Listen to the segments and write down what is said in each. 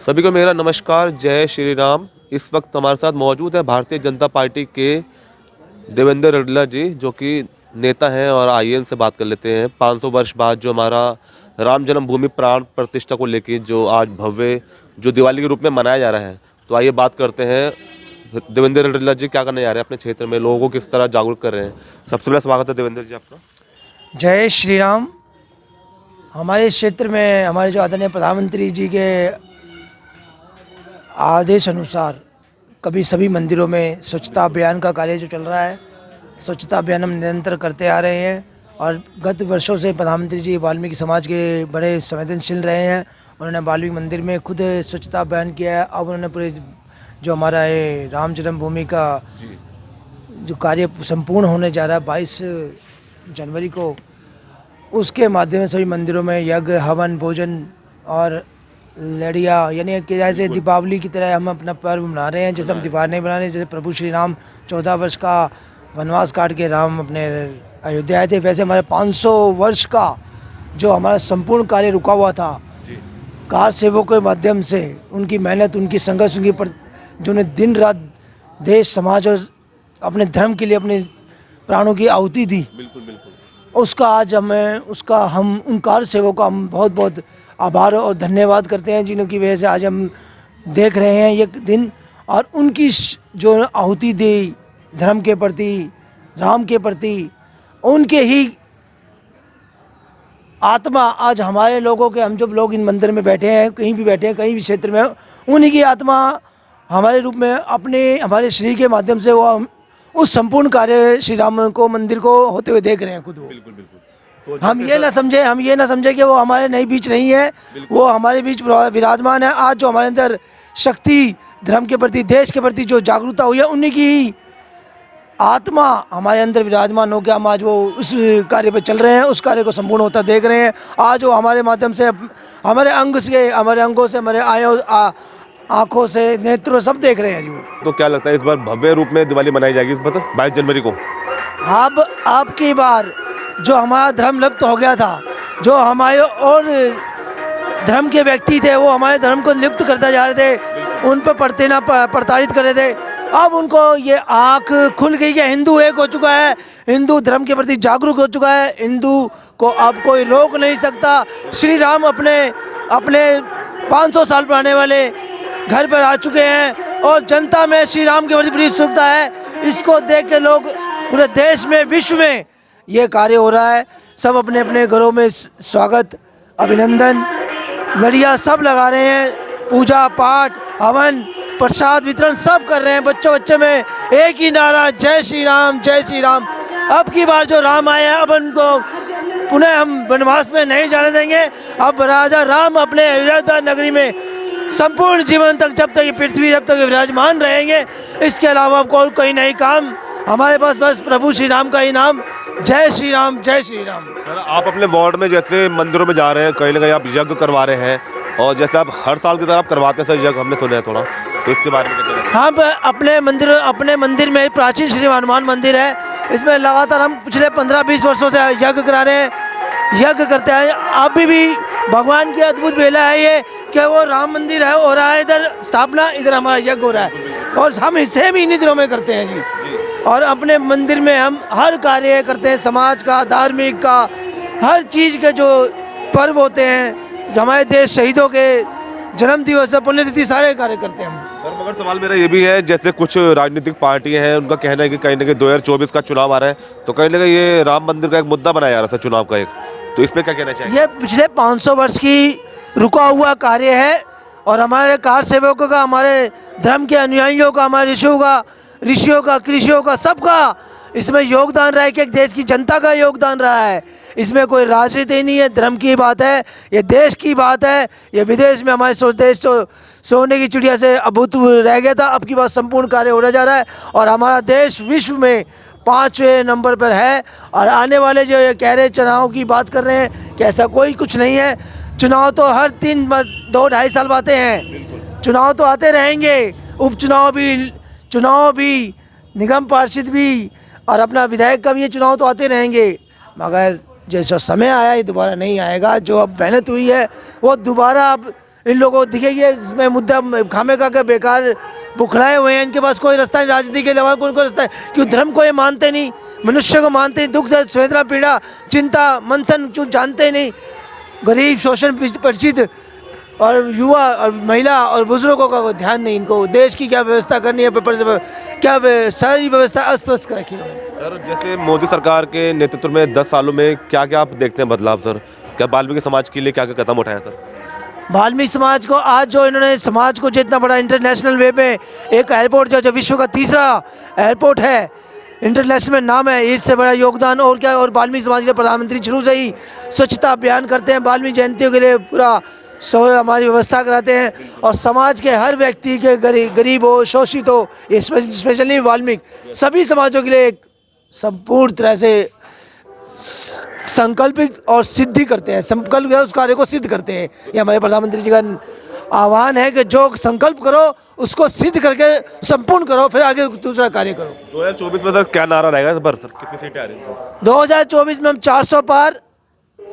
सभी को मेरा नमस्कार, जय श्री राम। इस वक्त हमारे साथ मौजूद है भारतीय जनता पार्टी के देवेंद्र रडला जी, जो कि नेता हैं, और आइए इनसे बात कर लेते हैं। 500 वर्ष बाद जो हमारा राम जन्मभूमि प्राण प्रतिष्ठा को लेकर जो आज भव्य जो दिवाली के रूप में मनाया जा रहा है, तो आइए बात करते हैं। देवेंद्र रडला जी क्या करने जा रहे हैं अपने क्षेत्र में, लोगों को किस तरह जागरूक कर रहे हैं। सबसे पहले स्वागत है देवेंद्र जी आपका। जय श्री राम। हमारे क्षेत्र में हमारे जो आदरणीय प्रधानमंत्री जी के आदेश अनुसार कभी सभी मंदिरों में स्वच्छता अभियान का कार्य जो चल रहा है, स्वच्छता अभियान हम निरंतर करते आ रहे हैं। और गत वर्षों से प्रधानमंत्री जी वाल्मीकि समाज के बड़े संवेदनशील रहे हैं। उन्होंने वाल्मीकि मंदिर में खुद स्वच्छता अभियान किया है। अब उन्होंने पूरे जो हमारा ये राम जन्मभूमि का जो कार्य संपूर्ण होने जा रहा है 22 जनवरी को, उसके माध्यम से सभी मंदिरों में यज्ञ, हवन, भोजन और लड़िया, यानी कि जैसे दीपावली की तरह हम अपना पर्व मना रहे हैं। जैसे हम दीपावली नहीं मना रहे, जैसे प्रभु श्री राम 14 वर्ष का वनवास काट के राम अपने अयोध्या आए थे, वैसे हमारे 500 वर्ष का जो हमारा संपूर्ण कार्य रुका हुआ था, कार सेवकों के माध्यम से उनकी मेहनत, उनकी संघर्ष, जो ने दिन रात देश, समाज और अपने धर्म के लिए अपने प्राणों की आहुति दी, उसका आज हम उन कार सेवकों का हम बहुत बहुत आभार और धन्यवाद करते हैं, जिनकी वजह से आज हम देख रहे हैं ये दिन। और उनकी जो आहुति दी धर्म के प्रति, राम के प्रति, उनके ही आत्मा आज हमारे लोगों के, हम जब लोग इन मंदिर में बैठे हैं, कहीं भी बैठे हैं, कहीं भी क्षेत्र में, उन्हीं की आत्मा हमारे रूप में हमारे श्री के माध्यम से वो उस संपूर्ण कार्य श्री राम को, मंदिर को होते हुए देख रहे हैं खुद। बिल्कुल। तो हम ये ना समझे कि वो हमारे नई बीच नहीं है, वो हमारे बीच विराजमान है। आज जो हमारे अंदर शक्ति, धर्म के प्रति, देश के प्रति जो जागरूकता हुई है, उन्हीं की आत्मा हमारे अंदर विराजमान हो गया। हम आज वो उस कार्य पे चल रहे हैं, उस कार्य को संपूर्ण होता देख रहे हैं। आज वो हमारे माध्यम से, हमारे अंगों से, हमारे आँखों से, नेत्रों सब देख रहे हैं जी। तो क्या लगता है इस बार भव्य रूप में दिवाली मनाई जाएगी इस बार 22 जनवरी को? अब की बार जो हमारा धर्म लुप्त हो गया था, जो हमारे और धर्म के व्यक्ति थे, वो हमारे धर्म को लुप्त करते जा रहे थे, उन पर प्रताड़ित कर रहे थे। अब उनको ये आँख खुल गई कि हिंदू एक हो चुका है, हिंदू धर्म के प्रति जागरूक हो चुका है, हिंदू को अब कोई रोक नहीं सकता। श्री राम अपने 500 साल पुराने वाले घर पर आ चुके हैं और जनता में श्री राम के प्रति बड़ी उत्सुकता है। इसको देख के लोग पूरे देश में, विश्व में ये कार्य हो रहा है। सब अपने अपने घरों में स्वागत, अभिनंदन, लड़ियाँ सब लगा रहे हैं, पूजा पाठ, हवन, प्रसाद वितरण सब कर रहे हैं। बच्चे में एक ही नारा, जय श्री राम, जय श्री राम। अब की बार जो राम आए हैं, अब उनको पुनः हम वनवास में नहीं जाने देंगे। अब राजा राम अपने अयोध्या नगरी में संपूर्ण जीवन तक, जब तक ये पृथ्वी, जब तक विराजमान रहेंगे, इसके अलावा कोई कोई नहीं काम हमारे पास, बस प्रभु श्री राम का ही नाम। जय श्री राम, जय श्री राम। सर, आप अपने वार्ड में जैसे मंदिरों में जा रहे हैं, कहीं ना कहीं आप यज्ञ करवा रहे हैं, और जैसे आप हर साल की तरह आप करवाते हैं सर यज्ञ, हमने सुना है थोड़ा, तो इसके बारे में क्या? हम अपने मंदिर में प्राचीन श्री हनुमान मंदिर है, इसमें लगातार हम पिछले 15-20 वर्षों से यज्ञ करा रहे हैं, यज्ञ करते हैं। अभी भी भगवान की अद्भुत बेला है ये कि वो राम मंदिर है, हो रहा है इधर स्थापना, इधर हमारा यज्ञ हो रहा है, और हम इसे भी इन्हीं दिनों में करते हैं जी। और अपने मंदिर में हम हर कार्य करते हैं, समाज का, धार्मिक का, हर चीज़ के जो पर्व होते हैं, जो हमारे देश शहीदों के जन्म दिवस, पुण्यतिथि, सारे कार्य करते हैं हम। सर, मगर सवाल मेरा ये भी है, जैसे कुछ राजनीतिक पार्टियां हैं, उनका कहना है कि कहीं ना कहीं 2024 का चुनाव आ रहा है, तो कहीं ना कहीं ये राम मंदिर का एक मुद्दा बनाया जा रहा है चुनाव का एक, तो इस पर क्या कहना चाहिए? ये पिछले 500 वर्ष की रुका हुआ कार्य है, और हमारे कार सेवकों का, हमारे धर्म के अनुयायियों का, हमारे ऋषियों का, कृषियों का, सबका इसमें योगदान रहा है, कि एक देश की जनता का योगदान रहा है। इसमें कोई राजनीति नहीं है, धर्म की बात है, ये देश की बात है। ये विदेश में हमारे देश सोने की चिड़िया से अभूतपूर्व रह गया था, अब की बात संपूर्ण कार्य होने जा रहा है, और हमारा देश विश्व में 5वें नंबर पर है। और आने वाले जो ये कह रहे चुनाव की बात कर रहे हैं, कि ऐसा कोई कुछ नहीं है। चुनाव तो हर 2-2.5 साल आते हैं, चुनाव तो आते रहेंगे, चुनाव भी, निगम पार्षद भी, और अपना विधायक का भी ये चुनाव तो आते रहेंगे। मगर जैसा समय आया, ये दोबारा नहीं आएगा। जो अब मेहनत हुई है, वो दोबारा अब इन लोगों को दिखेगी इसमें मुद्दा खामे खा के बेकार बुखलाए हुए हैं। इनके पास कोई रास्ता नहीं, राजनीति के अलावा कोई रास्ता है, क्यों धर्म को ये मानते नहीं, मनुष्य को मानते नहीं, दुख दर्द वेदना पीड़ा चिंता मंथन क्यों जानते ही नहीं। गरीब शोषण पीड़ित और युवा और महिला और बुजुर्गों का कोई ध्यान नहीं। इनको देश की क्या व्यवस्था करनी है, पेपर से क्या सारी व्यवस्था अस्त व्यस्त कर रखी है उन्होंने। सर जैसे मोदी सरकार के नेतृत्व में 10 सालों में क्या क्या आप देखते हैं बदलाव सर? क्या वाल्मीकि समाज के लिए क्या क्या कदम उठाए सर? वाल्मीकि समाज को आज जो इन्होंने समाज को जितना बड़ा इंटरनेशनल वे में एक एयरपोर्ट जो विश्व का तीसरा एयरपोर्ट है, इंटरनेशनल में नाम है, इससे बड़ा योगदान और क्या। और वाल्मीकि समाज के प्रधानमंत्री शुरू से ही स्वच्छता अभियान करते हैं, वाल्मीकि जयंतियों के लिए पूरा हमारी व्यवस्था कराते हैं। और समाज के हर व्यक्ति के गरीब हो शोषित हो, स्पेशली वाल्मीकि सभी समाजों के लिए एक संपूर्ण तरह से संकल्पित और सिद्धि करते हैं, संकल्प उस कार्य को सिद्ध करते हैं। ये हमारे प्रधानमंत्री जी का आह्वान है कि जो संकल्प करो उसको सिद्ध करके संपूर्ण करो, फिर आगे दूसरा कार्य करो। 2024 में सर क्या नारा रहेगा इस बार सर? कितनी सीटें आ रही हैं? 2024 में हम 400 पार।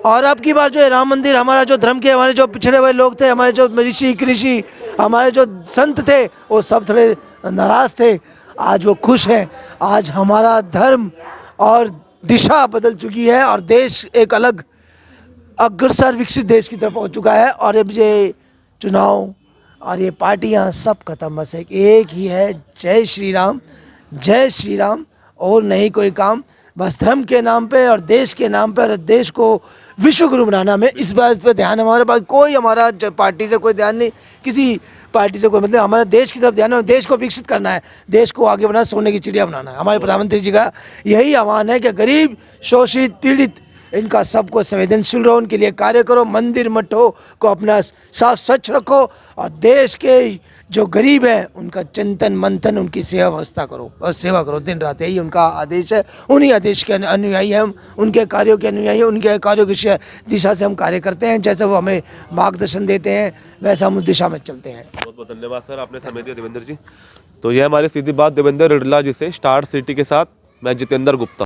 और अब की बार जो है राम मंदिर, हमारा जो धर्म के हमारे जो पिछड़े हुए लोग थे, हमारे जो ऋषि कृषि हमारे जो संत थे, वो सब थोड़े नाराज थे, आज वो खुश हैं। आज हमारा धर्म और दिशा बदल चुकी है और देश एक अलग अग्रसर विकसित देश की तरफ हो चुका है। और अब ये चुनाव और ये पार्टियां सब खत्म, बस एक ही है, जय श्री राम, जय श्री राम, और नहीं कोई काम। बस धर्म के नाम पे और देश के नाम पे और देश को विश्व गुरु बनाना में, इस बात पे ध्यान हमारे पास कोई, हमारा पार्टी से कोई ध्यान नहीं, किसी पार्टी से कोई मतलब, हमारा देश की तरफ ध्यान है, देश को विकसित करना है, देश को आगे बढ़ाना, सोने की चिड़िया बनाना है। हमारे प्रधानमंत्री जी का यही आह्वान है कि गरीब शोषित पीड़ित इनका सबको संवेदनशील रहो, उनके लिए कार्य करो, मंदिर मठों को अपना साफ स्वच्छ रखो और देश के जो गरीब हैं उनका चिंतन मंथन, उनकी सेवा व्यवस्था करो और सेवा करो दिन रात, यही उनका आदेश है। उन्हीं आदेश के अनुयायी हम, उनके कार्यों के अनुयायी, उनके कार्यों की दिशा से हम कार्य करते हैं। जैसे वो हमें मार्गदर्शन देते हैं वैसा हम उस दिशा में चलते हैं। बहुत बहुत धन्यवाद सर, आपने समय दिया देवेंद्र जी। तो यह हमारी सीधी बात देवेंद्र रिडला जी से, स्टार सिटी के साथ मैं जितेंद्र गुप्ता।